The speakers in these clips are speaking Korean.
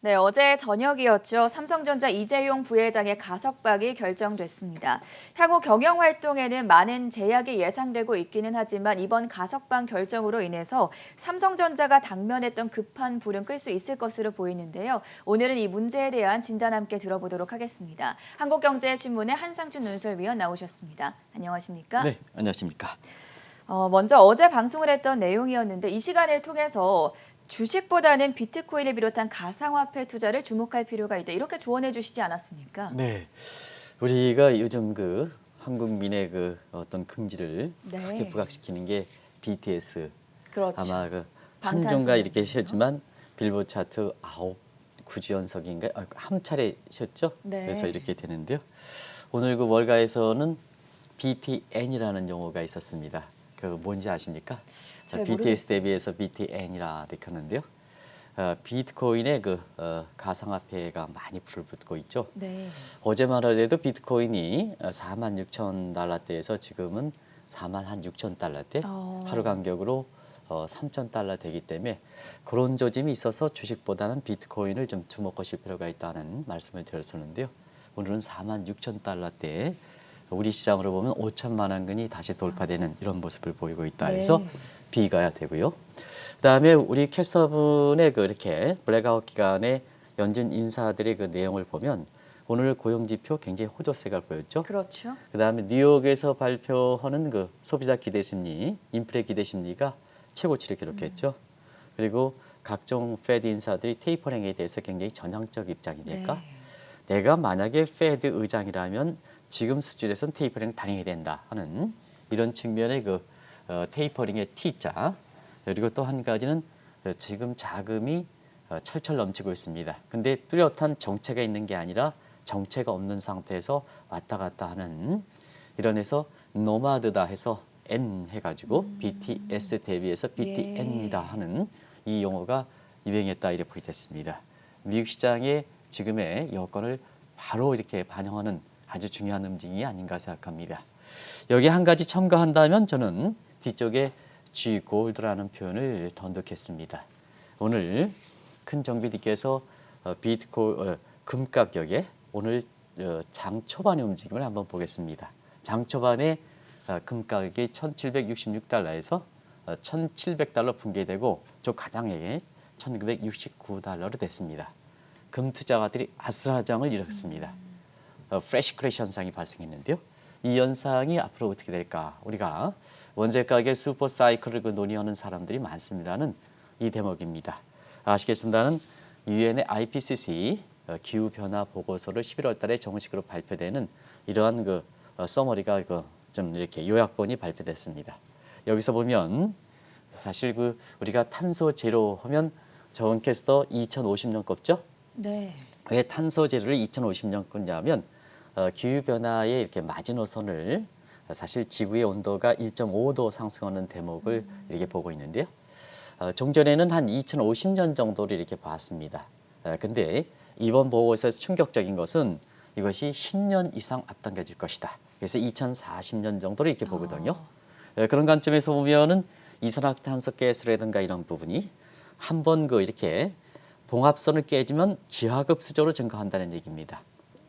네, 어제 저녁이었죠. 삼성전자 이재용 부회장의 가석방이 결정됐습니다. 향후 경영 활동에는 많은 제약이 예상되고 있기는 하지만 이번 가석방 결정으로 인해서 삼성전자가 당면했던 급한 불은 끌 수 있을 것으로 보이는데요. 오늘은 이 문제에 대한 진단 함께 들어보도록 하겠습니다. 한국경제신문의 한상준 논설위원 나오셨습니다. 안녕하십니까? 네, 안녕하십니까. 먼저 어제 방송을 했던 내용이었는데 이 시간을 통해서 주식보다는 비트코인을 비롯한 가상화폐 투자를 주목할 필요가 있다. 이렇게 조언해 주시지 않았습니까? 네, 우리가 요즘 한국민의 어떤 긍지를 크게 네, 부각시키는 게 BTS. 그렇죠. 아마 한중가 이렇게 방탄소년단이요. 쉬었지만 빌보드 차트 9주 연속인가 한 차례 쉬었죠. 그래서 네, 이렇게 되는데요. 오늘 월가에서는 BTN이라는 용어가 있었습니다. 뭔지 아십니까? 잘 BTS 모르겠어요. 대비해서 BTN이라 이렇게 하는데요. 비트코인의 가상화폐가 많이 불을 붙고 있죠. 네, 어제만 하더라도 비트코인이 46,000달러대에서 지금은 46,000달러대, 하루 어, 간격으로 3,000달러 되기 때문에 그런 조짐이 있어서 주식보다는 비트코인을 좀 주목하실 필요가 있다는 말씀을 드렸었는데요. 오늘은 46,000달러대, 우리 시장으로 보면 5천만 원근이 다시 돌파되는 이런 모습을 보이고 있다 해서 네, 비가야 되고요. 그다음에 우리 캐스터분의 이렇게 블랙아웃 기간에 연준 인사들의 내용을 보면 오늘 고용 지표 굉장히 호조세가 보였죠. 그렇죠. 그다음에 뉴욕에서 발표하는 소비자 기대 심리, 인플레 기대 심리가 최고치를 기록했죠. 그리고 각종 페드 인사들이 테이퍼링에 대해서 굉장히 전향적 입장이니까 네, 내가 만약에 페드 의장이라면 지금 수준에서는 테이퍼링 단행이 된다 하는 이런 측면의 테이퍼링의 T자. 그리고 또 한 가지는 지금 자금이 철철 넘치고 있습니다. 근데 뚜렷한 정체가 있는 게 아니라 정체가 없는 상태에서 왔다 갔다 하는, 이런해서 노마드다 해서 N 해가지고 BTS 대비해서 BTN이다 예. 하는 이 용어가 유행했다 이렇게 됐습니다. 미국 시장의 지금의 여건을 바로 이렇게 반영하는 아주 중요한 움직임이 아닌가 생각합니다. 여기 한 가지 첨가한다면 저는 뒤쪽에 G 골드라는 표현을 덧넣겠습니다. 오늘 큰 정비님께서 금 가격에 오늘 장 초반의 움직임을 한번 보겠습니다. 장 초반에 금 가격이 1,766달러에서 1,700달러 붕괴되고 저 가장액이 1,969달러로 됐습니다. 금 투자가들이 아수라장을 일으켰습니다. 프레시 크래시 현상이 발생했는데요. 이 현상이 앞으로 어떻게 될까? 우리가 원재 가격 슈퍼 사이클을 논의하는 사람들이 많습니다는 이 대목입니다. 아시겠습니다는 유엔의 IPCC 기후 변화 보고서를 11월 달에 정식으로 발표되는 이러한 서머리가 좀 이렇게 요약본이 발표됐습니다. 여기서 보면 사실 우리가 탄소 제로 하면 저원 캐스터 2050년 꼽죠? 네. 왜 탄소 제로를 2050년 꼽냐면 기후 변화의 이렇게 마지노선을 사실 지구의 온도가 1.5도 상승하는 대목을 이렇게 보고 있는데요. 종전에는 한 2050년 정도를 이렇게 봤습니다. 근데 이번 보고서에서 충격적인 것은 이것이 10년 이상 앞당겨질 것이다. 그래서 2040년 정도를 이렇게 보거든요. 어, 그런 관점에서 보면은 이산화탄소 가스라든가 이런 부분이 한번 이렇게 봉합선을 깨지면 기하급수적으로 증가한다는 얘기입니다.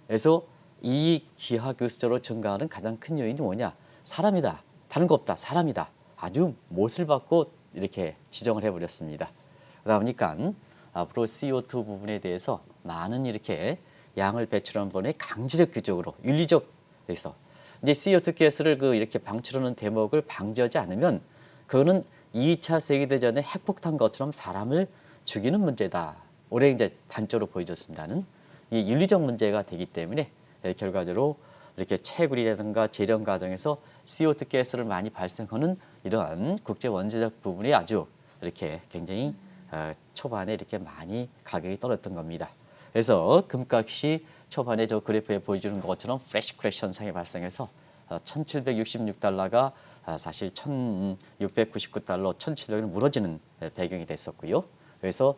그래서 이 기하급수적으로 증가하는 가장 큰 요인이 뭐냐? 사람이다. 다른 거 없다. 사람이다. 아주 못을 받고 이렇게 지정을 해버렸습니다. 그러다 보니까 앞으로 CO2 부분에 대해서 많은 이렇게 양을 배출하는 번에 강제적 규정으로 윤리적 그래서 이제 CO2 가스를 이렇게 방출하는 대목을 방지하지 않으면 그거는 2차 세계대전의 핵폭탄 것처럼 사람을 죽이는 문제다. 올해 이제 단적으로 보여줬습니다는 이 윤리적 문제가 되기 때문에 결과적으로 이렇게 채굴이라든가 재련 과정에서 CO2 가스를 많이 발생하는 이러한 국제 원자력 부분이 아주 이렇게 굉장히 초반에 이렇게 많이 가격이 떨어졌던 겁니다. 그래서 금값이 초반에 저 그래프에 보여주는 것처럼 플래시 크래시 현상이 발생해서 1,766달러가 사실 1,699달러, 1,700은 무너지는 배경이 됐었고요. 그래서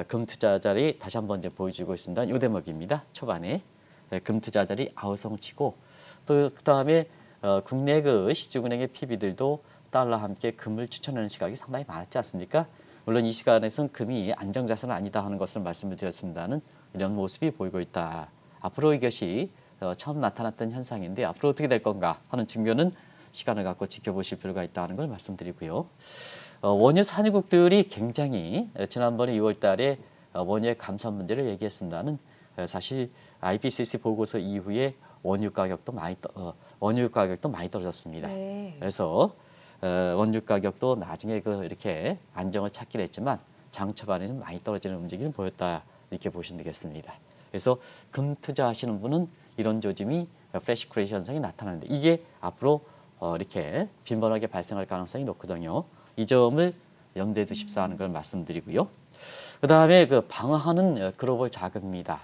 금 투자자들이 다시 한번 이제 보여주고 있습니다. 이 대목입니다. 초반에 금 투자자들이 아우성치고 또 그다음에 국내 시중은행의 PB들도 달러와 함께 금을 추천하는 시각이 상당히 많았지 않습니까? 물론 이 시간에선 금이 안정자산은 아니다 하는 것을 말씀을 드렸습니다는 이런 모습이 보이고 있다. 앞으로 이것이 처음 나타났던 현상인데 앞으로 어떻게 될 건가 하는 측면은 시간을 갖고 지켜보실 필요가 있다는 걸 말씀드리고요. 원유 산유국들이 굉장히 지난번에 2월 달에 원유의 감산 문제를 얘기했습니다는 사실 IPCC 보고서 이후에 원유 가격도 많이 떨어졌습니다. 네. 그래서 원유 가격도 나중에 이렇게 안정을 찾긴 했지만 장 초반에는 많이 떨어지는 움직임을 보였다 이렇게 보시면 되겠습니다. 그래서 금 투자하시는 분은 이런 조짐이 플래시 크레이시 현상이 나타나는데 이게 앞으로 이렇게 빈번하게 발생할 가능성이 높거든요. 이 점을 염두에 두십사 하는 걸 말씀드리고요. 그 다음에 방어하는 글로벌 자금입니다.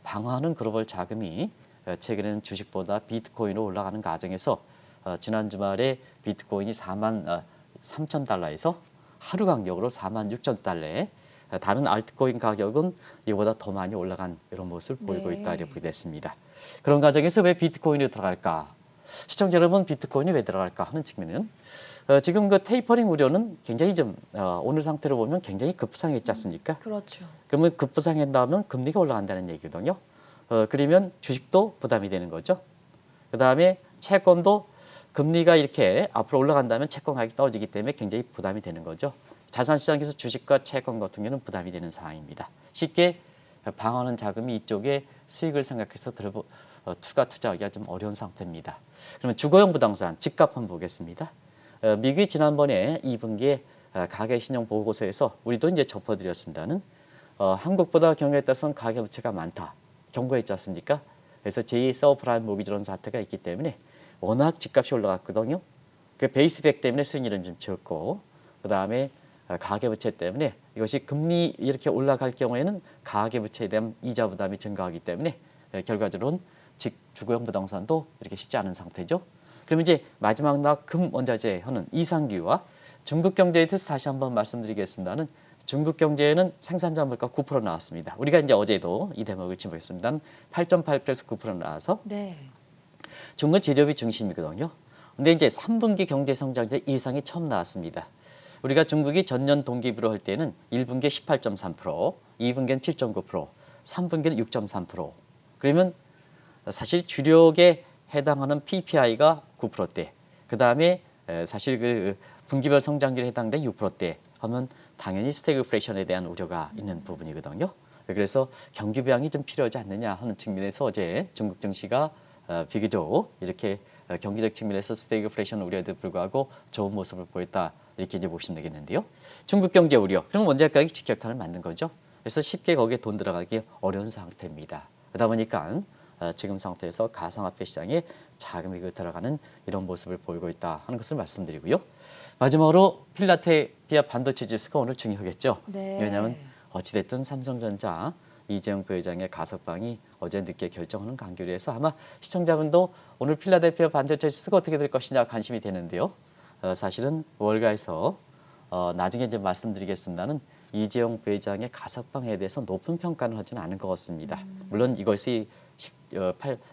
방어하는 글로벌 자금이 최근에는 주식보다 비트코인으로 올라가는 과정에서 지난 주말에 비트코인이 4만 3천 달러에서 하루 간격으로 4만 6천 달러에 다른 알트코인 가격은 이보다 더 많이 올라간 이런 모습을 보이고 있다 이렇게 보게 됐습니다. 그런 과정에서 왜 비트코인이 들어갈까? 시청자 여러분, 비트코인이 왜 들어갈까 하는 측면은 지금 테이퍼링 우려는 굉장히 좀 오늘 상태로 보면 굉장히 급상했지 않습니까? 그렇죠. 그러면 급부상한다면 금리가 올라간다는 얘기거든요. 그러면 주식도 부담이 되는 거죠. 그 다음에 채권도 금리가 이렇게 앞으로 올라간다면 채권 가격이 떨어지기 때문에 굉장히 부담이 되는 거죠. 자산시장에서 주식과 채권 같은 경우는 부담이 되는 상황입니다. 쉽게 방어하는 자금이 이쪽에 수익을 생각해서 투자하기가 좀 어려운 상태입니다. 그러면 주거용 부동산, 집값 한번 보겠습니다. 미국이 지난번에 2분기에 가계신용 보고서에서 우리도 이제 접어드렸습니다는 한국보다 경우에 따라서는 가계부채가 많다. 경고했지 않습니까? 그래서 제2 서브프라임 모기지 이런 사태가 있기 때문에 워낙 집값이 올라갔거든요. 그 베이스백 때문에 수익률은 좀 적고 그다음에 가계부채 때문에 이것이 금리 이렇게 올라갈 경우에는 가계부채에 대한 이자 부담이 증가하기 때문에 결과적으로는 주거용 부동산도 이렇게 쉽지 않은 상태죠. 그러면 이제 마지막 금 원자재 하는 이상기후와 중국 경제에 대해서 다시 한번 말씀드리겠습니다는 중국 경제에는 생산자 물가 9% 나왔습니다. 우리가 이제 어제도 이 대목을 짚어봤습니다. 8.8%에서 9% 나와서 네. 중국 제조업이 중심이거든요. 근데 이제 3분기 경제 성장률 이상이 처음 나왔습니다. 우리가 중국이 전년 동기비로 할 때는 1분기에 18.3%, 2분기는 7.9%, 3분기는 6.3%. 그러면 사실 주력에 해당하는 PPI가 9%대, 그 다음에 사실 분기별 성장률에 해당된 6%대 하면 당연히 스태그플레이션에 대한 우려가 있는 부분이거든요. 그래서 경기 부양이 좀 필요하지 않느냐 하는 측면에서 어제 중국 증시가 비교적 이렇게 경기적 측면에서 스태그플레이션 우려에도 불구하고 좋은 모습을 보였다 이렇게 이제 보시면 되겠는데요. 중국 경제 우려, 그럼 원자재 가격이 직격탄을 맞는 거죠. 그래서 쉽게 거기에 돈 들어가기 어려운 상태입니다. 그러다 보니까 지금 상태에서 가상화폐 시장에 자금이 들어가는 이런 모습을 보이고 있다 하는 것을 말씀드리고요. 마지막으로 필라델피아 반도체 지수가 오늘 중요하겠죠. 네. 왜냐하면 어찌됐든 삼성전자 이재용 부회장의 가석방이 어제 늦게 결정하는 관계로 해서 아마 시청자분도 오늘 필라델피아 반도체 지수가 어떻게 될 것이냐 관심이 되는데요. 사실은 월가에서 나중에 이제 말씀드리겠습니다는 이재용 부회장의 가석방에 대해서 높은 평가는 하지는 않은 것 같습니다. 물론 이것이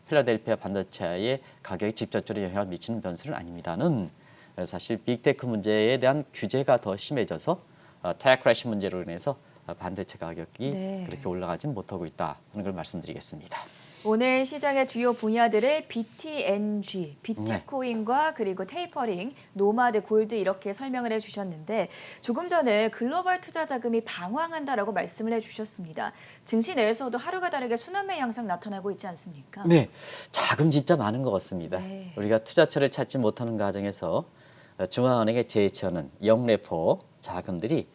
필라델피아 반도체의 가격에 직접적으로 영향을 미치는 변수는 아닙니다는 사실 빅테크 문제에 대한 규제가 더 심해져서 테크래시 문제로 인해서 반도체 가격이 네. 그렇게 올라가지는 못하고 있다 하는 걸 말씀드리겠습니다. 오늘 시장의 주요 분야들을 BTNG, 비트코인과 그리고 테이퍼링, 노마드, 골드 이렇게 설명을 해주셨는데 조금 전에 글로벌 투자 자금이 방황한다라고 말씀을 해주셨습니다. 증시 내에서도 하루가 다르게 순환매 양상 나타나고 있지 않습니까? 네, 자금 진짜 많은 것 같습니다. 네. 우리가 투자처를 찾지 못하는 과정에서 중앙은행에 제치하는 영래포 자금들이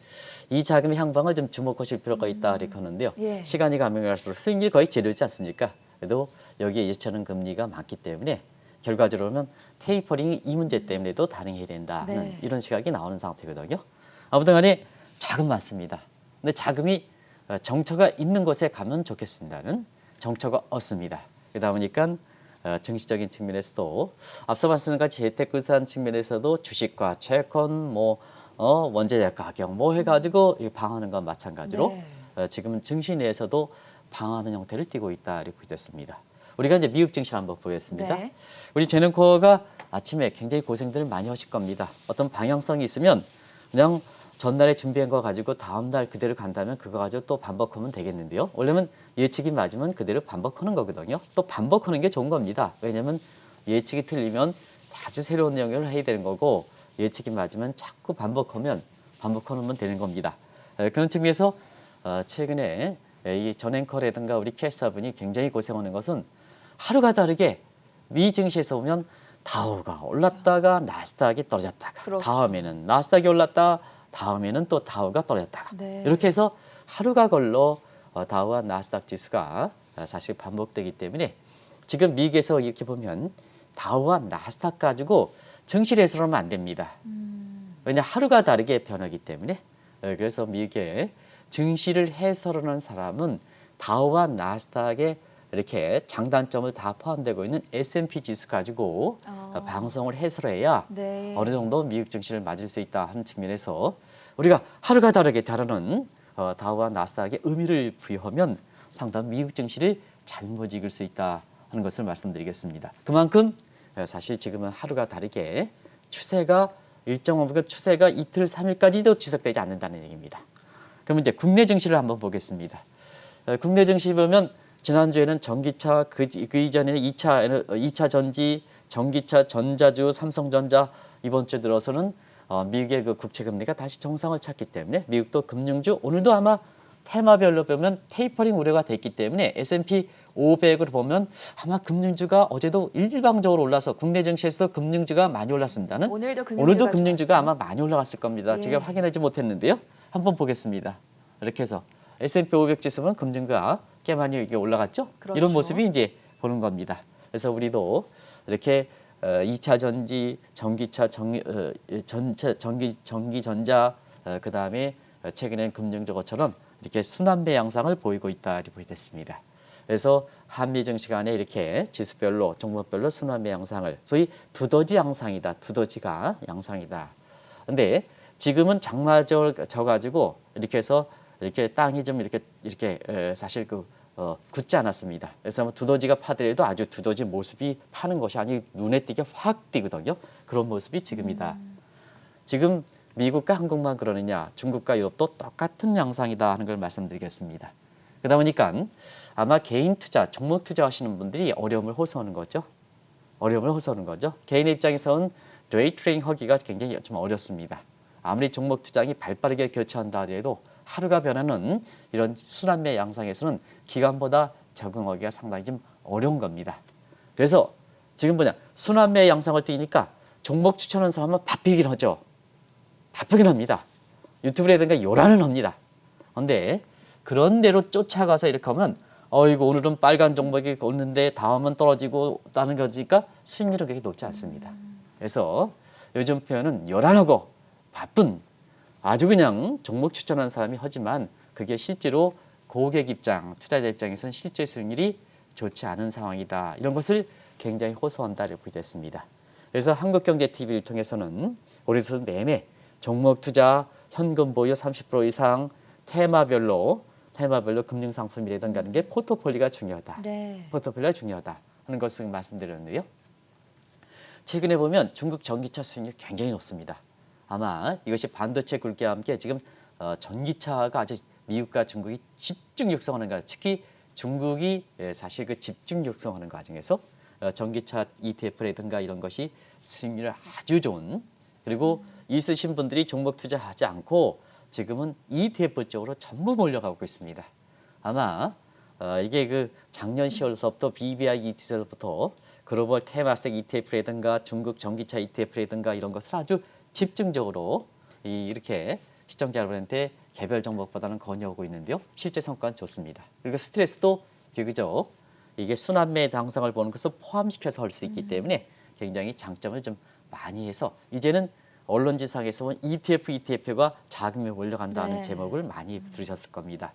이 자금의 향방을 좀 주목하실 필요가 있다 이렇게 하는데요. 예. 시간이 가면 갈수록 수익률 거의 제로지 않습니까? 그래도 여기에 예측하는 금리가 많기 때문에 결과적으로 보면 테이퍼링이 이 문제 때문에도 단행해야 된다는 네. 이런 시각이 나오는 상태거든요. 아무튼 간에 자금 많습니다. 근데 자금이 정처가 있는 곳에 가면 좋겠습니다는 정처가 없습니다. 그러다 보니까 정치적인 측면에서도 앞서 말씀드린 같이 재테크산 측면에서도 주식과 채권, 원자재 가격 해가지고 방어하는 건 마찬가지로 네. 지금은 증시 내에서도 방어하는 형태를 띠고 있다 이렇게 됐습니다. 우리가 이제 미국 증시를 한번 보겠습니다. 네. 우리 제넨코어가 아침에 굉장히 고생들을 많이 하실 겁니다. 어떤 방향성이 있으면 그냥 전날에 준비한 거 가지고 다음날 그대로 간다면 그거 가지고 또 반복하면 되겠는데요. 원래는 예측이 맞으면 그대로 반복하는 거거든요. 또 반복하는 게 좋은 겁니다. 왜냐하면 예측이 틀리면 자주 새로운 영역을 해야 되는 거고 예측이 맞으면 자꾸 반복하면 되는 겁니다. 그런 측면에서 최근에 이 전 앵커라든가 우리 캐스터분이 굉장히 고생하는 것은 하루가 다르게 미 증시에서 보면 다우가 올랐다가 나스닥이 떨어졌다가 그렇죠. 다음에는 나스닥이 올랐다 다음에는 또 다우가 떨어졌다가 네. 이렇게 해서 하루가 걸러 다우와 나스닥 지수가 사실 반복되기 때문에 지금 미국에서 이렇게 보면 다우와 나스닥 가지고 증시를 해석하면 안 됩니다. 왜냐 하루가 다르게 변하기 때문에 그래서 미국의 증시를 해설하는 사람은 다우와 나스닥에 이렇게 장단점을 다 포함되고 있는 S&P 지수 가지고 방송을 해설해야 네. 어느 정도 미국 증시를 맞을 수 있다 하는 측면에서 우리가 하루가 다르게 다루는 다우와 나스닥에 의미를 부여하면 상당히 미국 증시를 잘못 읽을 수 있다 하는 것을 말씀드리겠습니다. 그만큼 사실 지금은 하루가 다르게 추세가 일정 부분 추세가 이틀, 3일까지도 지속되지 않는다는 얘기입니다. 그러면 이제 국내 증시를 한번 보겠습니다. 국내 증시 보면 지난주에는 전기차, 그 이전에는 2차 전지, 전기차, 전자주, 삼성전자 이번 주 들어서는 미국의 그 국채 금리가 다시 정상을 찾기 때문에 미국도 금융주 오늘도 아마 테마별로 보면 테이퍼링 우려가 됐기 때문에 S&P 500을 보면 아마 금융주가 어제도 일방적으로 올라서 국내 증시에서 금융주가 많이 올랐습니다는 오늘도 금융주가 아마 많이 올라갔을 겁니다. 예. 제가 확인하지 못했는데요. 한번 보겠습니다. 이렇게 해서 S&P 500 지수는 금융주가 꽤 많이 이게 올라갔죠. 그렇죠. 이런 모습이 이제 보는 겁니다. 그래서 우리도 이렇게 2차 전지, 전기차, 전기전자, 그 다음에 최근에는 금융주 것처럼 이렇게 순환매 양상을 보이고 있다 이렇게 보이겠습니다. 그래서 한미 증시 간에 이렇게 지수별로 종목별로 순환매 양상을 소위 두더지 양상이다. 두더지가 양상이다. 근데 지금은 장마절 져가지고 이렇게 해서 이렇게 땅이 좀 이렇게 사실 굳지 않았습니다. 그래서 뭐 두더지가 파더라도 아주 두더지 모습이 파는 것이 아니 눈에 띄게 확 띄거든요. 그런 모습이 지금이다. 지금 미국과 한국만 그러느냐, 중국과 유럽도 똑같은 양상이다 하는 걸 말씀드리겠습니다. 그러다 보니까 아마 개인 투자, 종목 투자하시는 분들이 어려움을 호소하는 거죠. 개인의 입장에서는 데이 트레이딩 하기가 굉장히 좀 어렵습니다. 아무리 종목 투자이 발빠르게 교체한다 하더라도 하루가 변하는 이런 순환매 양상에서는 기간보다 적응하기가 상당히 좀 어려운 겁니다. 그래서 지금 순환매 양상을 띄니까 종목 추천하는 사람은 바쁘긴 하죠. 바쁘긴 합니다. 유튜브라든가 요란을 합니다. 그런데 그런 대로 쫓아가서 이렇게 하면 이거 오늘은 빨간 종목이 오는데 다음은 떨어지고 다는 거니까 수익률은 그렇게 높지 않습니다. 그래서 요즘 표현은 요란하고 바쁜 아주 그냥 종목 추천하는 사람이 하지만 그게 실제로 고객 입장, 투자자 입장에서는 실제 수익률이 좋지 않은 상황이다. 이런 것을 굉장히 호소한다 이렇게 됐습니다. 그래서 한국경제TV를 통해서는 올해서 매매, 종목 투자, 현금 보유 30% 이상, 테마별로 금융상품이라든가 하는 게 포트폴리오가 중요하다. 네. 포트폴리오가 중요하다 하는 것을 말씀드렸는데요. 최근에 보면 중국 전기차 수익률이 굉장히 높습니다. 아마 이것이 반도체 굴기와 함께 지금 전기차가 아주 미국과 중국이 집중 육성하는 것, 특히 중국이 사실 그 집중 육성하는 과정에서 전기차 ETF라든가 이런 것이 수익률이 아주 좋은 그리고 있으신 분들이 종목 투자하지 않고 지금은 ETF 쪽으로 전부 몰려가고 있습니다. 아마 이게 그 작년 10월서부터 BBI ETF서부터 글로벌 테마색 ETF라든가 중국 전기차 ETF라든가 이런 것을 아주 집중적으로 이렇게 시청자 여러분한테 개별 종목보다는 권유하고 있는데요. 실제 성과는 좋습니다. 그리고 스트레스도 비교적 이게 순환매 양상을 보는 것을 포함시켜서 할 수 있기 때문에 굉장히 장점을 좀 많이 해서 이제는 언론지상에서 본 ETF가 자금이 몰려간다는 네. 제목을 많이 들으셨을 겁니다.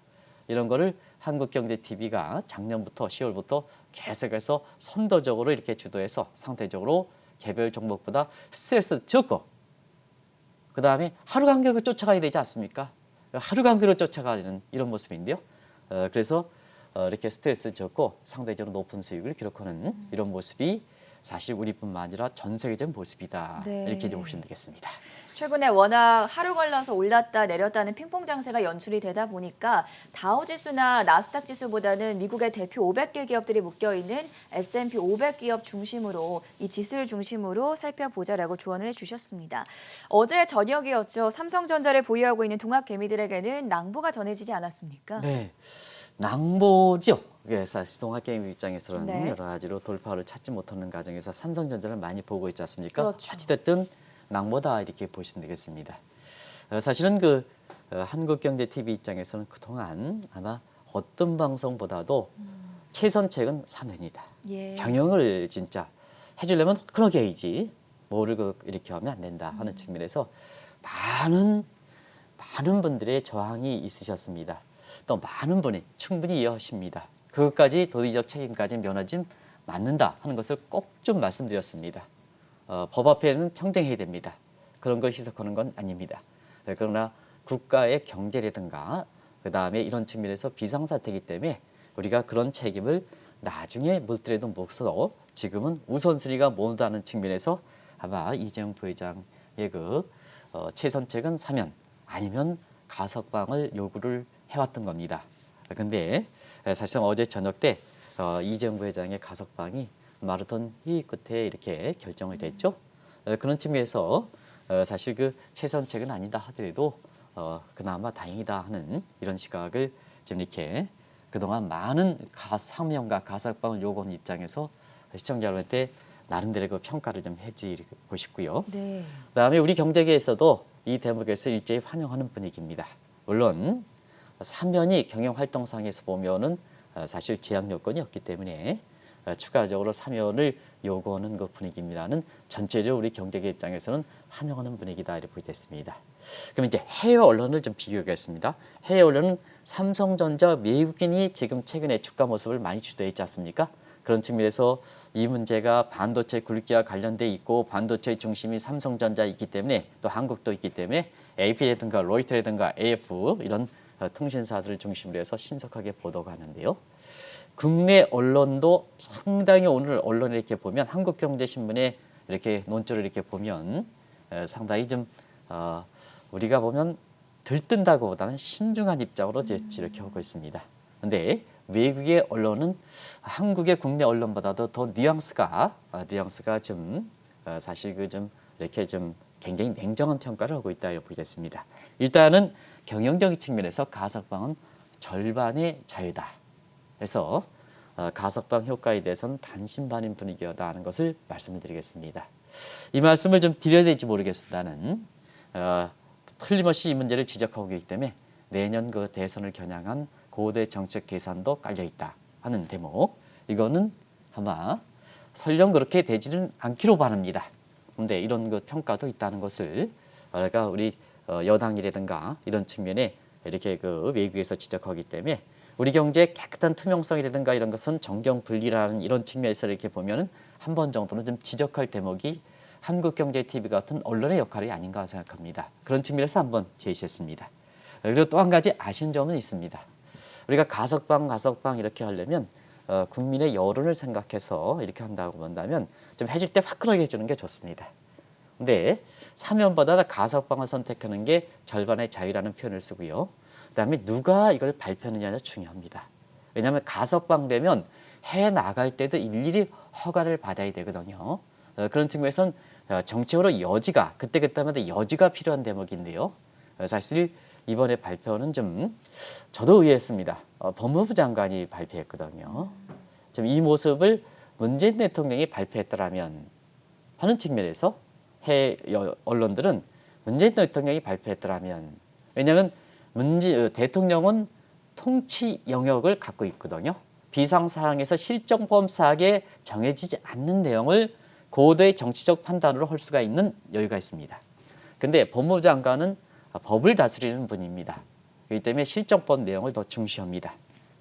이런 거를 한국경제TV가 작년부터 10월부터 계속해서 선도적으로 이렇게 주도해서 상대적으로 개별 종목보다 스트레스 적고 그 다음에 하루 간격을 쫓아가야 되지 않습니까? 하루 간격을 쫓아가는 이런 모습인데요. 그래서 이렇게 스트레스 적고 상대적으로 높은 수익을 기록하는 이런 모습이 사실 우리뿐만 아니라 전 세계적 모습이다. 네. 이렇게 보시면 되겠습니다. 최근에 워낙 하루 걸러서 올랐다 내렸다는 핑퐁 장세가 연출이 되다 보니까 다우지수나 나스닥 지수보다는 미국의 대표 500개 기업들이 묶여있는 S&P 500 기업 중심으로 이 지수를 중심으로 살펴보자라고 조언을 해주셨습니다. 어제 저녁이었죠. 삼성전자를 보유하고 있는 동학개미들에게는 낭보가 전해지지 않았습니까? 네, 낭보죠. 예, 사실 동학개미 입장에서는 네. 여러 가지로 돌파를 찾지 못하는 과정에서 삼성전자를 많이 보고 있지 않습니까? 그렇죠. 어찌됐든 낭보다 이렇게 보시면 되겠습니다. 사실은 한국경제TV 입장에서는 그동안 아마 어떤 방송보다도 최선책은 3회입니다. 예. 경영을 진짜 해주려면 그러게 해야지 뭐를 이렇게 하면 안 된다 하는 측면에서 많은 분들의 저항이 있으셨습니다. 또 많은 분이 충분히 이해하십니다. 그것까지 도의적 책임까지 면하진 않는다 하는 것을 꼭 좀 말씀드렸습니다. 법 앞에는 평등해야 됩니다. 그런 걸 희석하는 건 아닙니다. 그러나 국가의 경제라든가 그다음에 이런 측면에서 비상사태이기 때문에 우리가 그런 책임을 나중에 물더라도 몫으로 지금은 우선순위가 뭐다는 측면에서 아마 이재용 부회장의 최선책은 사면 아니면 가석방을 요구를 해왔던 겁니다. 근데 사실상 어제 저녁 때 이재용 부회장의 가석방이 마라톤 회의 끝에 이렇게 결정이 됐죠. 그런 측면에서 사실 최선책은 아니다 하더라도 그나마 다행이다 하는 이런 시각을 지금 이렇게 그동안 많은 사면과 가석방을 요구하는 입장에서 시청자 여러분한테 나름대로 평가를 좀 해드리고 싶고요. 네. 그다음에 우리 경제계에서도 이 대목에서 일제히 환영하는 분위기입니다. 물론 사면이 경영 활동상에서 보면은 사실 제약 요건이 없기 때문에 추가적으로 사면을 요구하는 그 분위기입니다는 전체적으로 우리 경제계 입장에서는 환영하는 분위기다 이렇게 보겠습니다. 그럼 이제 해외 언론을 좀 비교하겠습니다. 해외 언론은 삼성전자 외국인이 지금 최근에 주가 모습을 많이 주도했지 않습니까? 그런 측면에서 이 문제가 반도체 굵기와 관련돼 있고 반도체 중심이 삼성전자에 있기 때문에 또 한국도 있기 때문에 AP라든가 로이터라든가 AF 이런 통신사들을 중심으로 해서 신속하게 보도가 하는데요. 국내 언론도 상당히 오늘 언론에 이렇게 보면 한국경제신문에 이렇게 논조를 이렇게 보면 상당히 좀 우리가 보면 들뜬다고보다는 신중한 입장으로 이렇게 하고 있습니다. 그런데 외국의 언론은 한국의 국내 언론보다도 더 뉘앙스가 좀 사실 좀 이렇게 좀 굉장히 냉정한 평가를 하고 있다 이렇게 보겠습니다. 일단은 경영적인 측면에서 가석방은 절반의 자유다. 그래서 가석방 효과에 대해서는 반신반의 분위기다 하는 것을 말씀을 드리겠습니다. 이 말씀을 좀 드려야 될지 모르겠습니다는 틀림없이 이 문제를 지적하고 있기 때문에 내년 그 대선을 겨냥한 고대 정책 계산도 깔려 있다 하는 대목. 이거는 아마 설령 그렇게 되지는 않기로 바랍니다. 그런데 이런 그 평가도 있다는 것을 우리 여당이라든가 이런 측면에 이렇게 외국에서 지적하기 때문에 우리 경제의 깨끗한 투명성이라든가 이런 것은 정경분리라는 이런 측면에서 이렇게 보면은 한 번 정도는 좀 지적할 대목이 한국경제TV 같은 언론의 역할이 아닌가 생각합니다. 그런 측면에서 한번 제시했습니다. 그리고 또 한 가지 아쉬운 점은 있습니다. 우리가 가석방 이렇게 하려면 국민의 여론을 생각해서 이렇게 한다고 본다면 좀 해줄 때 화끈하게 해주는 게 좋습니다. 근데 사면보다 가석방을 선택하는 게 절반의 자유라는 표현을 쓰고요. 그다음에 누가 이걸 발표하느냐가 중요합니다. 왜냐하면 가석방되면 해외 나갈 때도 일일이 허가를 받아야 되거든요. 그런 측면에서는 정책으로 여지가 그때마다 여지가 필요한 대목인데요. 사실 이번에 발표는 좀 저도 의외했습니다. 법무부 장관이 발표했거든요. 좀 이 모습을 문재인 대통령이 발표했더라면 하는 측면에서 해외 언론들은 문재인 대통령이 발표했더라면 왜냐하면 대통령은 통치 영역을 갖고 있거든요. 비상사항에서 실정범사하게 정해지지 않는 내용을 고도의 정치적 판단으로 할 수가 있는 여유가 있습니다. 그런데 법무부 장관은 법을 다스리는 분입니다. 그렇기 때문에 실정법 내용을 더 중시합니다.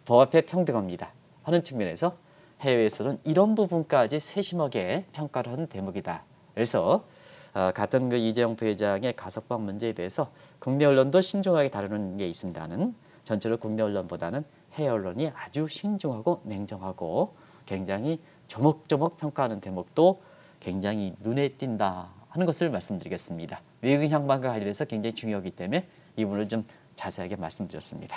법 앞에 평등합니다. 하는 측면에서 해외에서는 이런 부분까지 세심하게 평가를 하는 대목이다. 그래서 같은 이재용 부회장의 가석방 문제에 대해서 국내 언론도 신중하게 다루는 게 있습니다는 전체로 국내 언론보다는 해외 언론이 아주 신중하고 냉정하고 굉장히 조목조목 평가하는 대목도 굉장히 눈에 띈다 하는 것을 말씀드리겠습니다. 외국인 향방과 관련해서 굉장히 중요하기 때문에 이 부분을 좀 자세하게 말씀드렸습니다.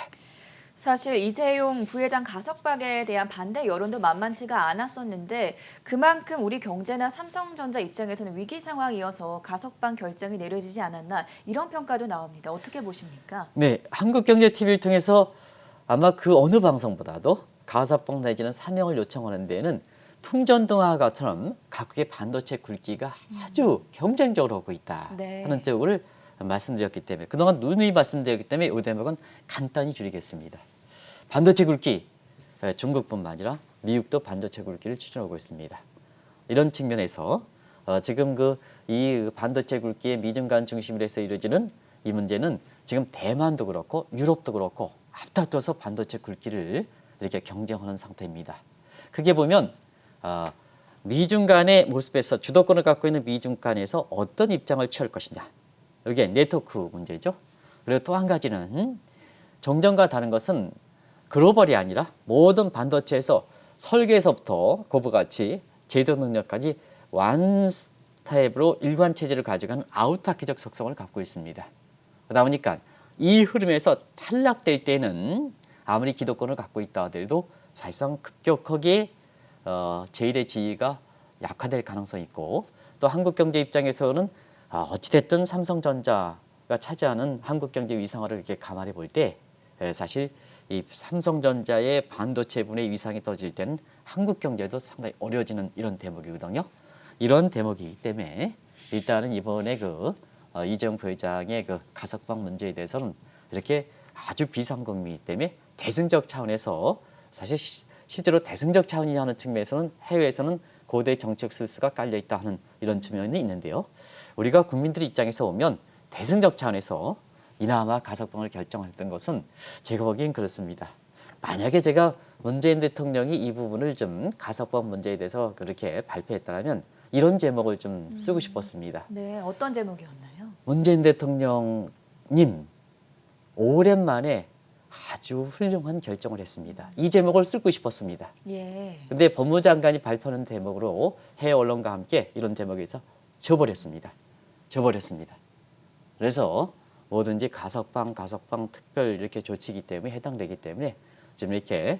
사실 이재용 부회장 가석방에 대한 반대 여론도 만만치가 않았었는데 그만큼 우리 경제나 삼성전자 입장에서는 위기 상황이어서 가석방 결정이 내려지지 않았나 이런 평가도 나옵니다. 어떻게 보십니까? 네, 한국경제TV를 통해서 아마 그 어느 방송보다도 가석방 내지는 사명을 요청하는 데에는 풍전등화가처럼 각국의 반도체 굵기가 아주 경쟁적으로 하고 있다 네. 하는 쪽을 말씀드렸기 때문에 그동안 누누이 말씀드렸기 때문에 이 대목은 간단히 줄이겠습니다. 반도체 굵기 중국뿐만 아니라 미국도 반도체 굵기를 추진하고 있습니다. 이런 측면에서 지금 이 반도체 굵기의 미중 간 중심으로 해서 이루어지는 이 문제는 지금 대만도 그렇고 유럽도 그렇고 앞다퉈서 반도체 굵기를 이렇게 경쟁하는 상태입니다. 크게 보면 미중 간의 모습에서 주도권을 갖고 있는 미중 간에서 어떤 입장을 취할 것이냐. 이게 네트워크 문제죠. 그리고 또 한 가지는 정전과 다른 것은 글로벌이 아니라 모든 반도체에서 설계에서부터 고부가치, 제조 능력까지 완스텝으로 일관 체제를 가져가는 아우타키적 속성을 갖고 있습니다. 그러다 보니까 이 흐름에서 탈락될 때는 아무리 기득권을 갖고 있다 하더라도 사실상 급격하게 제1의 지위가 약화될 가능성이 있고 또 한국 경제 입장에서는 어찌됐든 삼성전자가 차지하는 한국 경제 위상화를 이렇게 감안해 볼 때 사실 이 삼성전자의 반도체분의 위상이 떨어질 때는 한국 경제도 상당히 어려워지는 이런 대목이거든요. 이런 대목이기 때문에 일단은 이번에 이재용 부회장의 가석방 문제에 대해서는 이렇게 아주 비상국민이기 때문에 대승적 차원에서 사실 실제로 대승적 차원이냐 하는 측면에서는 해외에서는 고대 정책 술수가 깔려 있다 하는 이런 측면이 있는데요. 우리가 국민들 입장에서 보면 대승적 차원에서 이나마 가석방을 결정했던 것은 제가 보기엔 그렇습니다. 만약에 제가 문재인 대통령이 이 부분을 좀 가석방 문제에 대해서 그렇게 발표했다면 이런 제목을 좀 쓰고 싶었습니다. 네, 어떤 제목이었나요? 문재인 대통령님 오랜만에 아주 훌륭한 결정을 했습니다. 이 제목을 쓰고 싶었습니다. 예. 근데 법무장관이 발표하는 대목으로 해외 언론과 함께 이런 대목에서 져버렸습니다. 그래서 뭐든지 가석방 특별 이렇게 조치이기 때문에 해당되기 때문에 지금 이렇게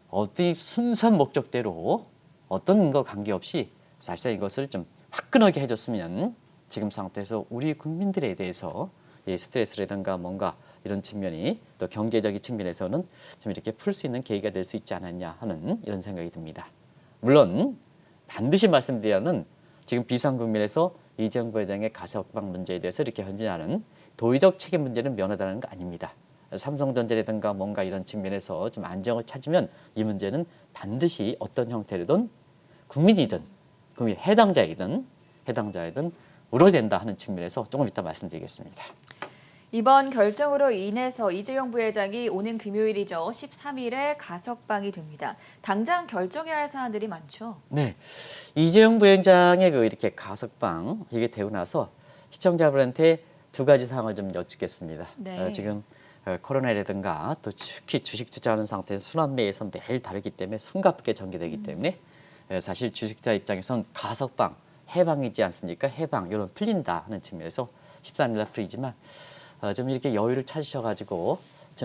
어떤 순수한 목적대로 어떤 거 관계없이 사실상 이것을 좀 화끈하게 해줬으면 지금 상태에서 우리 국민들에 대해서 이 스트레스라든가 뭔가 이런 측면이 또 경제적인 측면에서는 좀 이렇게 풀 수 있는 계기가 될 수 있지 않았냐 하는 이런 생각이 듭니다. 물론 반드시 말씀드리자면 지금 비상국면에서 이재용 부회장의 가석방 문제에 대해서 이렇게 현진하는 도의적 책임 문제는 면하다는 거 아닙니다. 삼성전자라든가 뭔가 이런 측면에서 좀 안정을 찾으면 이 문제는 반드시 어떤 형태로든 국민이든 국민 해당자이든 물어야 하는 측면에서 조금 이따 말씀드리겠습니다. 이번 결정으로 인해서 이재용 부회장이 오는 금요일이죠. 13일에 가석방이 됩니다. 당장 결정해야 할 사안들이 많죠. 네, 이재용 부회장의 이렇게 가석방 이게 되고 나서 시청자분한테 두 가지 사항을 좀 여쭙겠습니다. 네. 지금 코로나라든가 또 특히 주식 투자하는 상태에서 순환매에서 매일 다르기 때문에 숨가쁘게 전개되기 때문에 사실 주식자 입장에선 가석방, 해방이지 않습니까? 해방, 이런 풀린다 하는 측면에서 13일 날 풀리지만 좀 이렇게 여유를 찾으셔가지고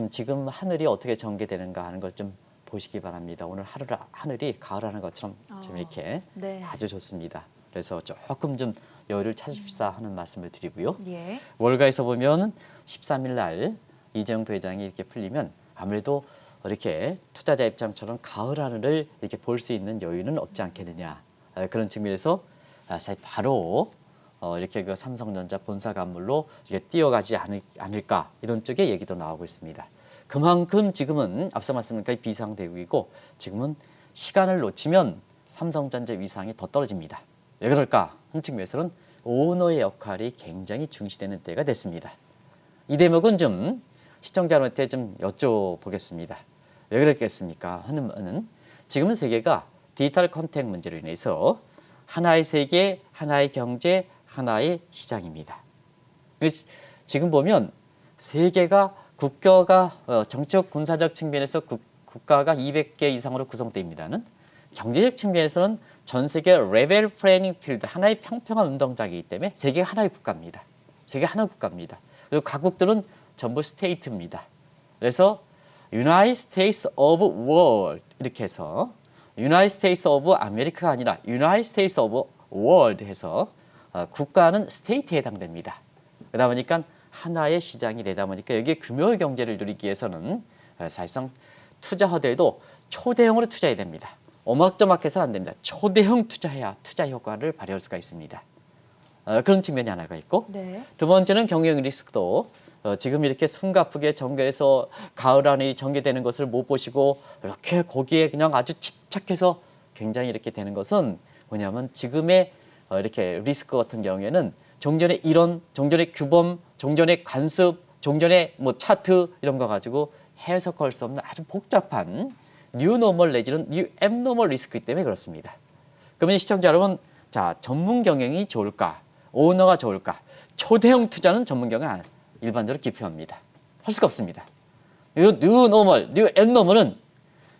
지금 하늘이 어떻게 전개되는가 하는 걸 좀 보시기 바랍니다. 오늘 하늘이 가을하는 것처럼 좀 이렇게 네. 아주 좋습니다. 그래서 조금 좀 여유를 찾으십사 하는 말씀을 드리고요. 예. 월가에서 보면 13일 날 이재용 부회장이 이렇게 풀리면 아무래도 이렇게 투자자 입장처럼 가을 하늘을 이렇게 볼 수 있는 여유는 없지 않겠느냐. 그런 측면에서 사실 바로 이렇게 삼성전자 본사 건물로 이렇게 뛰어가지 않을까 이런 쪽의 얘기도 나오고 있습니다. 그만큼 지금은 앞서 말씀드린 것처럼 비상대국이고 지금은 시간을 놓치면 삼성전자 위상이 더 떨어집니다. 왜 그럴까? 한 측면에서는 오너의 역할이 굉장히 중시되는 때가 됐습니다. 이 대목은 좀 시청자분한테 좀 여쭤보겠습니다. 왜 그랬겠습니까? 하는 지금은 세계가 디지털 컨택 문제로 인해서 하나의 세계, 하나의 경제, 하나의 시장입니다. 지금 보면 세계가 국가가 정치적 군사적 측면에서 국가가 200개 이상으로 구성됩니다는 경제적 측면에서는 전 세계 레벨 플레이잉 필드 하나의 평평한 운동장이기 때문에 세계가 하나의 국가입니다. 세계 하나의 국가입니다. 그리고 각국들은 전부 스테이트입니다. 그래서 United States of World 이렇게 해서 United States of America가 아니라 United States of World 해서 국가는 스테이트에 해당됩니다. 그러다 보니까 하나의 시장이 되다 보니까 여기에 규모의 경제를 누리기 위해서는 사실상 투자 허대에도 초대형으로 투자해야 됩니다. 오막조막해서는 안 됩니다. 초대형 투자해야 투자 효과를 발휘할 수가 있습니다. 그런 측면이 하나가 있고 네. 두 번째는 경영 리스크도 지금 이렇게 숨가쁘게 전개해서 가을 안에 전개되는 것을 못 보시고 이렇게 거기에 그냥 아주 집착해서 굉장히 이렇게 되는 것은 뭐냐면 지금의 이렇게 리스크 같은 경우에는 종전의 이론, 종전의 규범, 종전의 관습, 종전의 뭐 차트 이런 거 가지고 해석할 수 없는 아주 복잡한 뉴노멀 내지는 뉴 앱노멀 리스크이기 때문에 그렇습니다. 그러면 시청자 여러분, 자 전문 경영이 좋을까? 오너가 좋을까? 초대형 투자는 전문 경영 일반적으로 기표합니다. 할 수가 없습니다. 뉴노멀, 뉴 앱노멀은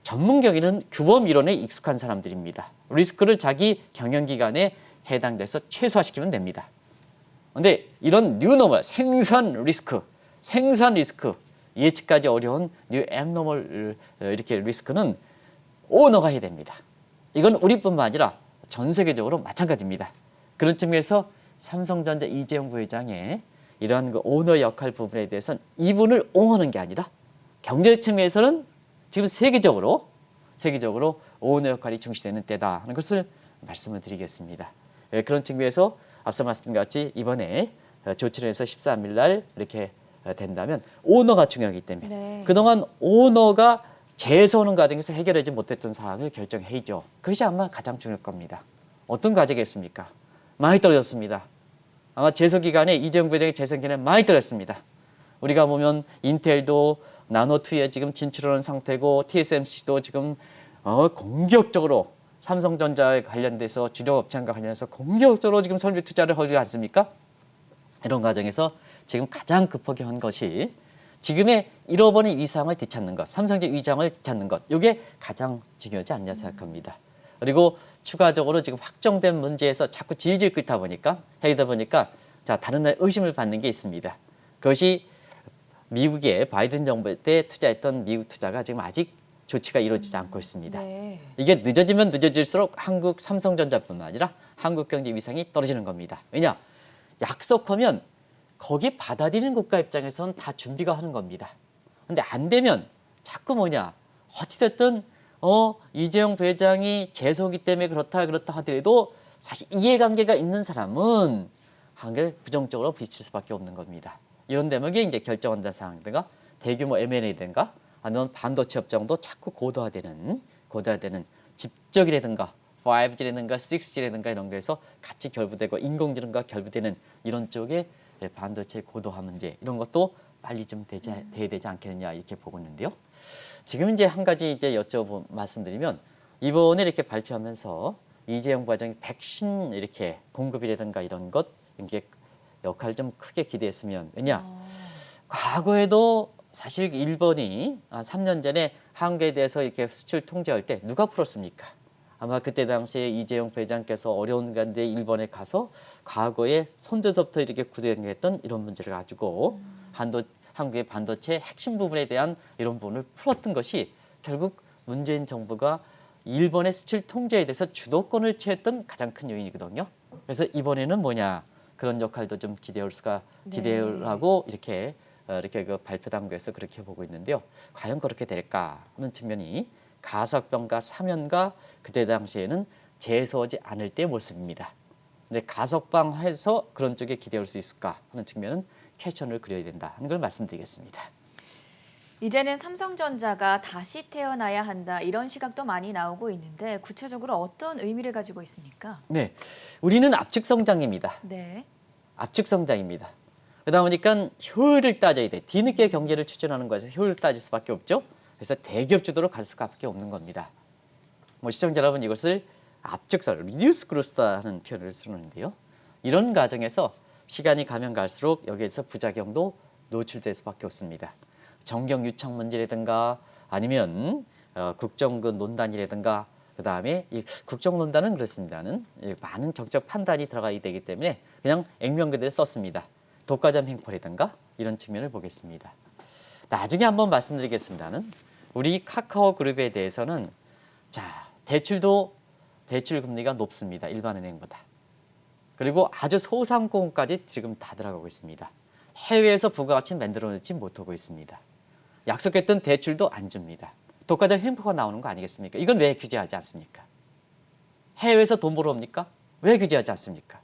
전문 경영은 규범 이론에 익숙한 사람들입니다. 리스크를 자기 경영 기간에 해당돼서 최소화시키면 됩니다. 그런데 이런 뉴노멀, 생산 리스크 예측까지 어려운 뉴 앱노멀 이렇게 리스크는 오너가 해야 됩니다. 이건 우리뿐만 아니라 전 세계적으로 마찬가지입니다. 그런 측면에서 삼성전자 이재용 부회장의 이러한 그 오너 역할 부분에 대해서는 이분을 옹호하는 게 아니라 경제 측면에서는 지금 세계적으로 오너 역할이 중시되는 때다 하는 것을 말씀을 드리겠습니다. 그런 측면에서 앞서 말씀드린 것 같이 이번에 조치를 해서 13일 날 이렇게 된다면 오너가 중요하기 때문에 네. 그동안 오너가 재해서오는 과정에서 해결하지 못했던 사항을 결정해야죠. 그것이 아마 가장 중요할 겁니다. 어떤 과정이었습니까? 많이 떨어졌습니다. 아마 재소기간에 이재용 부회장의 재선기간에 많이 떨어졌습니다. 우리가 보면 인텔도 나노2에 지금 진출하는 상태고 TSMC도 지금 공격적으로 삼성전자에 관련돼서 주력 업체와 관련해서 공격적으로 지금 설비 투자를 하지 않습니까? 이런 과정에서 지금 가장 급하게 한 것이 지금의 잃어버린 위상을 되찾는 것, 삼성전자 위상을 되찾는 것, 이게 가장 중요하지 않냐 생각합니다. 그리고 추가적으로 지금 확정된 문제에서 자꾸 질질 끓다 보니까 자 다른 나라에 의심을 받는 게 있습니다. 그것이 미국의 바이든 정부 때 투자했던 미국 투자가 지금 아직 조치가 이루어지지 않고 있습니다. 네. 이게 늦어지면 늦어질수록 한국 삼성전자뿐만 아니라 한국 경제 위상이 떨어지는 겁니다. 왜냐? 약속하면 거기 받아들이는 국가 입장에서는 다 준비가 하는 겁니다. 근데 안 되면 자꾸 뭐냐? 어찌됐든 이재용 부회장이 재소기 때문에 그렇다 하더라도 사실 이해관계가 있는 사람은 한게 부정적으로 비칠 수밖에 없는 겁니다. 이런 대목이 이제 결정한다는 상황이든가 대규모 M&A든가 아니면 반도체 업종도 자꾸 고도화되는 집적이라든가 5G라든가 6G라든가 이런 거에서 같이 결부되고 인공지능과 결부되는 이런 쪽에 반도체 고도화 문제 이런 것도 빨리 좀 돼야 되지 않겠느냐 이렇게 보고 있는데요. 지금 이제 한 가지 이제 말씀드리면 이번에 이렇게 발표하면서 이재용 부회장이 백신 이렇게 공급이라든가 이런 것 이게 역할을 좀 크게 기대했으면 왜냐 과거에도 사실 일본이 3년 전에 한국에 대해서 이렇게 수출 통제할 때 누가 풀었습니까? 아마 그때 당시에 이재용 부회장께서 어려운 가운데 일본에 가서 과거에 선조서부터 이렇게 구현했던 이런 문제를 가지고 한국의 반도체 핵심 부분에 대한 이런 부분을 풀었던 것이 결국 문재인 정부가 일본의 수출 통제에 대해서 주도권을 취했던 가장 큰 요인이거든요. 그래서 이번에는 뭐냐 그런 역할도 좀 기대를 하고 이렇게 그 발표 단계에서 그렇게 보고 있는데요. 과연 그렇게 될까 하는 측면이 가석방과 사면과 그때 당시에는 재소하지 않을 때의 모습입니다. 근데 가석방해서 그런 쪽에 기대할 수 있을까 하는 측면은 퀘션을 그려야 된다 하는 걸 말씀드리겠습니다. 이제는 삼성전자가 다시 태어나야 한다 이런 시각도 많이 나오고 있는데 구체적으로 어떤 의미를 가지고 있습니까? 네, 우리는 압축 성장입니다. 네. 압축 성장입니다. 그러다 보니까 효율을 따져야 돼. 뒤늦게 경제를 추진하는 것에서 효율을 따질 수밖에 없죠. 그래서 대기업 주도로 갈 수밖에 없는 겁니다. 시청자 여러분 이것을 압축성, reduce growth라는 표현을 쓰는데요. 이런 과정에서 시간이 가면 갈수록 여기에서 부작용도 노출될 수밖에 없습니다. 정경 유착 문제라든가 아니면 국정그 논단이라든가 그다음에 이 국정농단은 그렇습니다는 많은 정책 판단이 들어가야 되기 때문에 그냥 액면 그대로 썼습니다. 독과점 횡포라든가 이런 측면을 보겠습니다. 나중에 한번 말씀드리겠습니다는 우리 카카오 그룹에 대해서는 자 대출도 대출 금리가 높습니다. 일반은행보다. 그리고 아주 소상공까지 지금 다 들어가고 있습니다. 해외에서 부가가치는 만들어내지 못하고 있습니다. 약속했던 대출도 안 줍니다. 독과점 횡포가 나오는 거 아니겠습니까? 이건 왜 규제하지 않습니까? 해외에서 돈 벌어옵니까? 왜 규제하지 않습니까?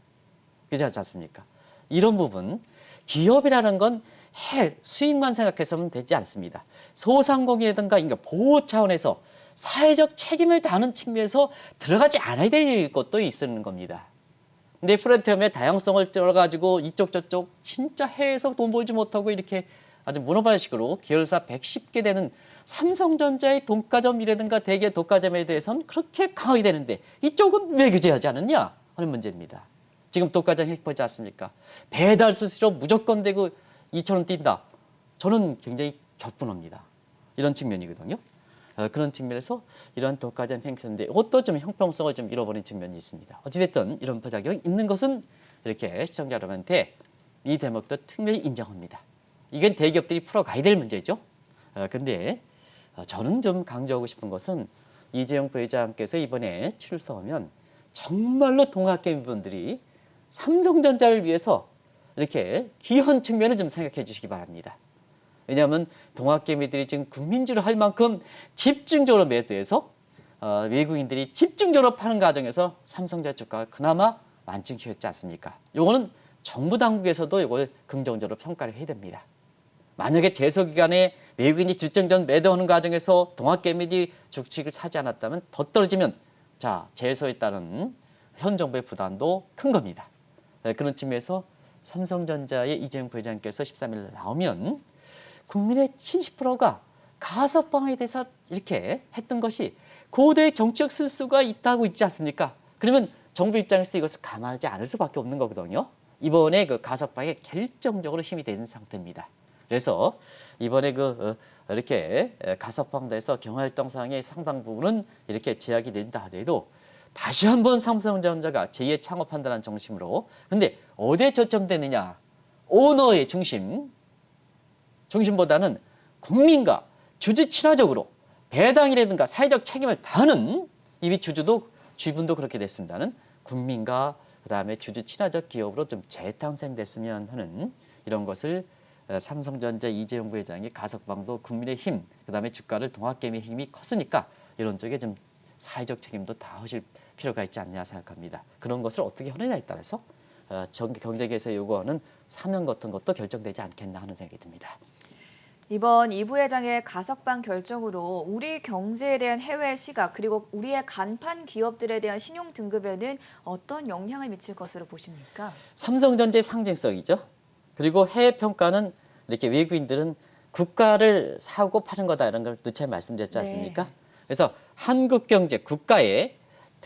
규제하지 않습니까? 이런 부분 기업이라는 건 수익만 생각해서는 되지 않습니다. 소상공인이라든가 보호 차원에서 사회적 책임을 다하는 측면에서 들어가지 않아야 될 것도 있는 겁니다. 근데 플랫폼의 다양성을 들어가지고 이쪽 저쪽 진짜 해외에서 돈 벌지 못하고 이렇게 아주 문어발식으로 계열사 110개 되는 삼성전자의 독과점이라든가 대기업 독과점에 대해서는 그렇게 강하게 되는데 이쪽은 왜 규제하지 않았냐 하는 문제입니다. 지금 독과점 획보지 않습니까? 배달 수수료 무조건 되고 2,000원 뛴다. 저는 굉장히 격분합니다. 이런 측면이거든요. 그런 측면에서 이런 독과점 횡포인데 이것도 좀 형평성을 좀 잃어버린 측면이 있습니다. 어찌됐든 이런 부작용이 있는 것은 이렇게 시청자 여러분한테 이 대목도 특별히 인정합니다. 이건 대기업들이 풀어가야 될 문제죠. 근데 저는 좀 강조하고 싶은 것은 이재용 부회장께서 이번에 출석하면 정말로 동학개미분들이 삼성전자를 위해서 이렇게 기여한 측면을 좀 생각해 주시기 바랍니다. 왜냐하면 동학개미들이 지금 국민주를 할 만큼 집중적으로 매도해서 외국인들이 집중적으로 파는 과정에서 삼성전자 주가가 그나마 완증키웠지 않습니까? 요거는 정부 당국에서도 이걸 긍정적으로 평가를 해야 됩니다. 만약에 제소기간에 외국인이 집중적으로 매도하는 과정에서 동학개미들이 주식을 사지 않았다면 더 떨어지면 자 제소에 따른 현 정부의 부담도 큰 겁니다. 그런 측면에서 삼성전자의 이재용 부회장께서 13일 나오면 국민의 70%가 가석방에 대해서 이렇게 했던 것이 고도의 정치적 실수가 있다고 있지 않습니까? 그러면 정부 입장에서 이것을 감안하지 않을 수밖에 없는 거거든요. 이번에 그 가석방에 결정적으로 힘이 되는 상태입니다. 그래서 이번에 이렇게 가석방돼서 경활동상의 상당 부분은 이렇게 제약이 된다 하더라도 다시 한번 삼성전자가 제2의 창업한다는 정신으로 근데 어디에 초점되느냐? 오너의 중심보다는 국민과 주주 친화적으로 배당이라든가 사회적 책임을 다하는 이미 주주분도 그렇게 됐습니다는 국민과 그다음에 주주 친화적 기업으로 좀 재탄생됐으면 하는 이런 것을 삼성전자 이재용 부회장이 가석방도 국민의 힘, 그다음에 주가를 동학개미 힘이 컸으니까 이런 쪽에 좀 사회적 책임도 다 하실 필요가 있지 않냐 생각합니다. 그런 것을 어떻게 하느냐에 따라서 경제계에서 요구하는 사명 같은 것도 결정되지 않겠나 하는 생각이 듭니다. 이번 이 부회장의 가석방 결정으로 우리 경제에 대한 해외 시각 그리고 우리의 간판 기업들에 대한 신용 등급에는 어떤 영향을 미칠 것으로 보십니까? 삼성전자의 상징성이죠. 그리고 해외 평가는 이렇게 외국인들은 국가를 사고 파는 거다 이런 걸 누차 말씀드렸지 않습니까? 네. 그래서 한국 경제 국가의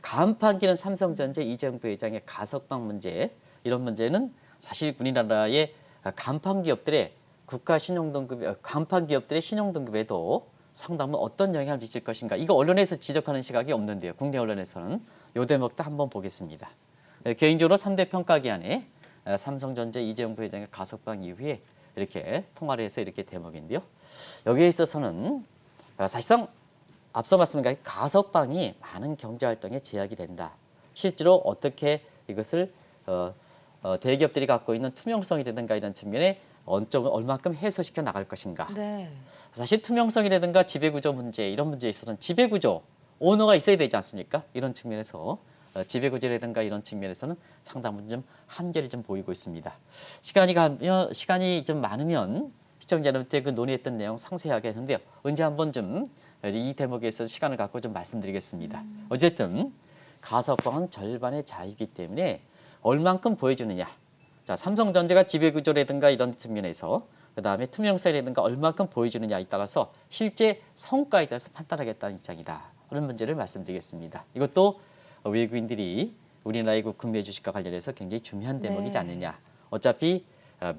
간판기는 삼성전자 이재용 부회장의 가석방 문제 이런 문제는 사실 우리나라의 간판 기업들의 국가 신용등급, 간판 기업들의 신용등급에도 상당히 어떤 영향을 미칠 것인가. 이거 언론에서 지적하는 시각이 없는데요. 국내 언론에서는 이 대목도 한번 보겠습니다. 개인적으로 3대 평가기관에 삼성전자 이재용 부회장의 가석방 이후에 이렇게 통화를 해서 이렇게 대목인데요. 여기에 있어서는 사실상 앞서 말씀드린 가석방이 많은 경제활동에 제약이 된다. 실제로 어떻게 이것을 대기업들이 갖고 있는 투명성이라든가 이런 측면에 얼마큼 해소시켜 나갈 것인가. 네. 사실 투명성이라든가 지배구조 문제 이런 문제에 있어서는 지배구조, 오너가 있어야 되지 않습니까? 이런 측면에서 지배구조라든가 이런 측면에서는 상당 부분 좀 한계를 좀 보이고 있습니다. 시간이 좀 많으면 시청자 여러분께 그 논의했던 내용 상세하게 했는데요. 언제 한번 좀 이 대목에서 시간을 갖고 좀 말씀드리겠습니다. 어쨌든 가석방은 절반의 자유이기 때문에 얼만큼 보여주느냐. 자, 삼성전자가 지배구조라든가 이런 측면에서 그다음에 투명성이라든가 얼만큼 보여주느냐에 따라서 실제 성과에 따라서 판단하겠다는 입장이다. 그런 문제를 말씀드리겠습니다. 이것도 외국인들이 우리나라의 국내 주식과 관련해서 굉장히 중요한 대목이지 않느냐. 어차피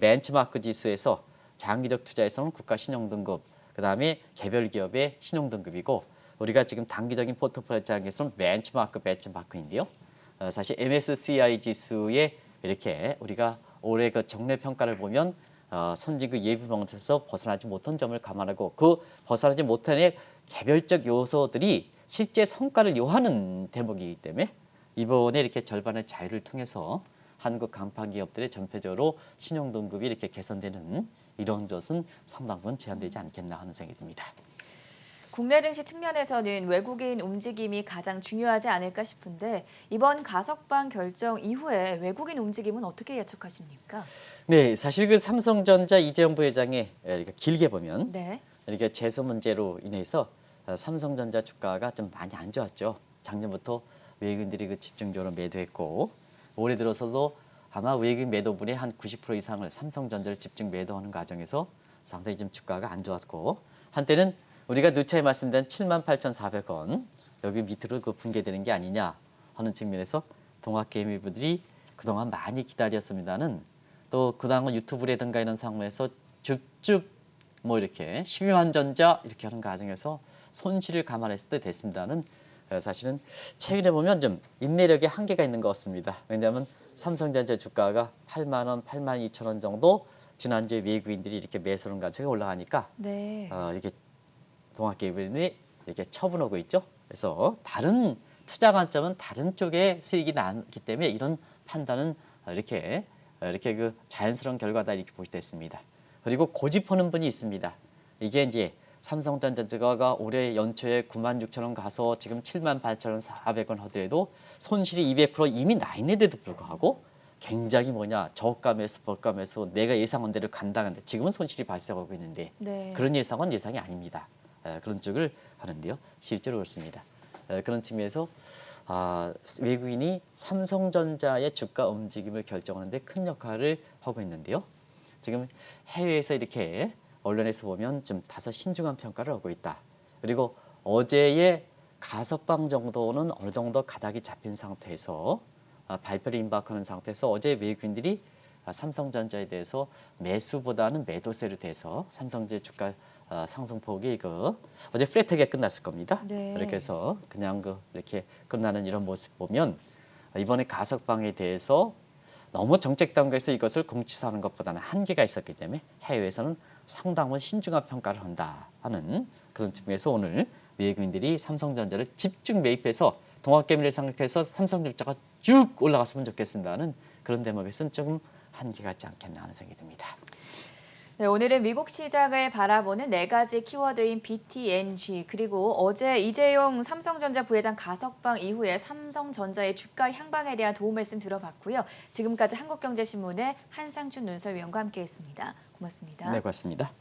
벤치마크 지수에서 장기적 투자에서는 국가 신용등급, 그다음에 개별 기업의 신용등급이고 우리가 지금 단기적인 포트폴리오 입장에서는 벤치마크인데요. 사실 MSCI 지수에 이렇게 우리가 올해 그 정례 평가를 보면 선진국 예비병원에서 벗어나지 못한 점을 감안하고 그 벗어나지 못한 개별적 요소들이 실제 성과를 요하는 대목이기 때문에 이번에 이렇게 절반의 자유를 통해서 한국 간판 기업들의 전체적으로 신용 등급이 이렇게 개선되는 이런 것은 상당 부분 제한되지 않겠나 하는 생각이 듭니다. 국내 증시 측면에서는 외국인 움직임이 가장 중요하지 않을까 싶은데 이번 가석방 결정 이후에 외국인 움직임은 어떻게 예측하십니까? 네, 사실 그 삼성전자 이재용 부회장의 이렇게 길게 보면 네. 이렇게 재소 문제로 인해서 삼성전자 주가가 좀 많이 안 좋았죠. 작년부터 외국인들이 그 집중적으로 매도했고 올해 들어서도 아마 외국인 매도분의 한 90% 이상을 삼성전자를 집중 매도하는 과정에서 상당히 좀 주가가 안 좋았고 한때는 우리가 누차에 말씀드린 78,400원 여기 밑으로 그 붕괴되는 게 아니냐 하는 측면에서 동학개미부들이 그동안 많이 기다렸습니다는 또 그동안 유튜브라든가 이런 상황에서 줍줍 뭐 이렇게 심의환전자 이렇게 하는 과정에서 손실을 감안했을 때 됐습니다는 사실은 최근에 보면 좀 인내력에 한계가 있는 것 같습니다. 왜냐하면 삼성전자 주가가 8만 원, 8만 2천 원 정도 지난주에 외국인들이 이렇게 매수하는 가치가 올라가니까 네. 이게 동학개미들이 이렇게 처분하고 있죠. 그래서 다른 투자 관점은 다른 쪽에 수익이 나기 때문에 이런 판단은 이렇게 그 자연스러운 결과다 이렇게 볼 때 있습니다. 그리고 고집하는 분이 있습니다. 이게 이제 삼성전자가 올해 연초에 9만 6천 원 가서 지금 7만 8천 원 400원 하더라도 손실이 200% 이미 나 있는데도 불구하고 굉장히 저가매수 벌가매수 내가 예상한 대로 간다는데 지금은 손실이 발생하고 있는데 네. 그런 예상은 예상이 아닙니다. 그런 쪽을 하는데요. 실제로 그렇습니다. 그런 측면에서 외국인이 삼성전자의 주가 움직임을 결정하는 데 큰 역할을 하고 있는데요. 지금 해외에서 이렇게 언론에서 보면 좀 다소 신중한 평가를 하고 있다. 그리고 어제의 가석방 정도는 어느 정도 가닥이 잡힌 상태에서 발표를 임박하는 상태에서 어제 외국인들이 삼성전자에 대해서 매수보다는 매도세로 돼서 삼성전자 주가 상승폭이 어제 플랫하게 끝났을 겁니다. 네. 이렇게 해서 그냥 이렇게 끝나는 이런 모습 보면 이번에 가석방에 대해서 너무 정책 단계에서 이것을 공치사하는 것보다는 한계가 있었기 때문에 해외에서는 상당한 신중한 평가를 한다 하는 그런 측면에서 오늘 외국인들이 삼성전자를 집중 매입해서 동학개미를 생각해서 삼성전자가 쭉 올라갔으면 좋겠습니다는 그런 대목에서는 조금 한계가 있지 않겠나 하는 생각이 듭니다. 네, 오늘은 미국 시장을 바라보는 네 가지 키워드인 BTNG 그리고 어제 이재용 삼성전자 부회장 가석방 이후에 삼성전자의 주가 향방에 대한 도움 말씀 들어봤고요. 지금까지 한국경제신문의 한상준 논설위원과 함께했습니다. 고맙습니다. 네, 고맙습니다.